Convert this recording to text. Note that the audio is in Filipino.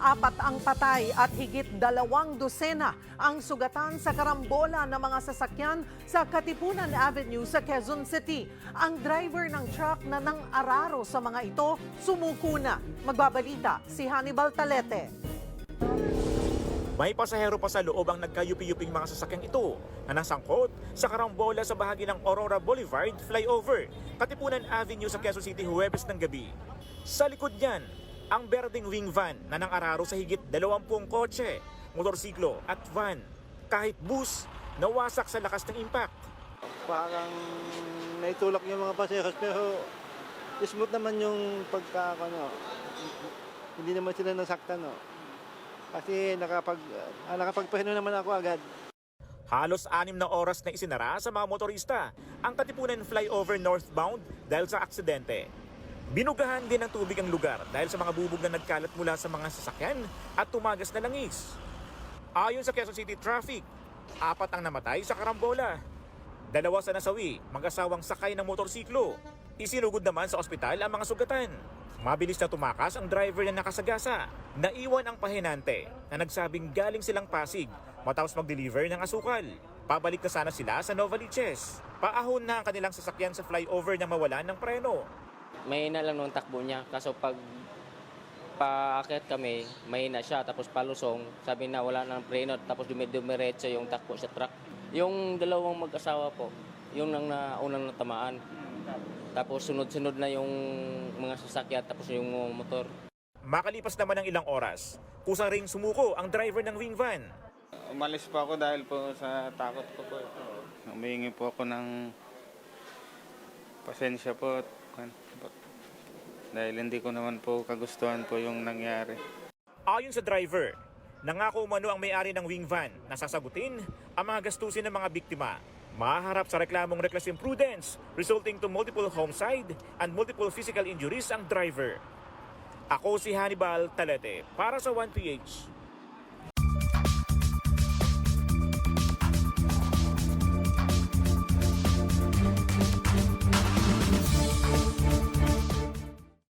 4 ang patay at higit 2 dosena ang sugatan sa karambola ng mga sasakyan sa Katipunan Avenue sa Quezon City. Ang driver ng truck na nang-araro sa mga ito sumuko na. Magbabalita si Hannibal Talete. May pasahero pa sa loob ang nagkayupi-yuping mga sasakyang ito na nasangkot sa karambola sa bahagi ng Aurora Boulevard flyover, Katipunan Avenue sa Quezon City Huwebes ng gabi. Sa likod niyan, ang berdeng wing van na nang-araro sa higit 20 kotse, motorsiklo at van. Kahit bus, nawasak sa lakas ng impact. Parang naitulak yung mga paseros pero smooth naman yung hindi naman sila nasaktan. No? Kasi nakapagpahinto naman ako agad. Halos 6 na oras na isinara sa mga motorista ang Katipunan flyover northbound dahil sa aksidente. Binugahan din ng tubig ang lugar dahil sa mga bubog na nagkalat mula sa mga sasakyan at tumagas na langis. Ayon sa Quezon City Traffic, 4 ang namatay sa karambola. 2 sa nasawi, mag-asawang sakay ng motorsiklo. Isinugod naman sa ospital ang mga sugatan. Mabilis na tumakas ang driver na nakasagasa. Naiwan ang pahinante na nagsabing galing silang Pasig matapos mag-deliver ng asukal. Pabalik na sana sila sa Novaliches. Paahon na ang kanilang sasakyan sa flyover na mawalan ng preno. Mahina lang nung takbo niya. Kaso pag paakyat kami, mahina siya. Tapos palusong, sabi na wala nang preno. Tapos dumiretso yung takbo sa truck. Yung dalawang mag-asawa po, yung unang natamaan. Tapos sunod-sunod na yung mga sasakyan, tapos yung motor. Makalipas naman ng ilang oras, kusang ring sumuko ang driver ng wing van. Umalis po ako dahil po sa takot ko po. Humihingi po ako ng pasensya po. Dahil hindi ko naman po kagustuhan po yung nangyari. Ayon sa driver, nangako umano ang may-ari ng wing van na sasagutin ang mga gastusin ng mga biktima. Maharap sa reklamong reckless imprudence resulting to multiple homicide and multiple physical injuries ang driver. Ako si Hannibal Talete para sa 1PH.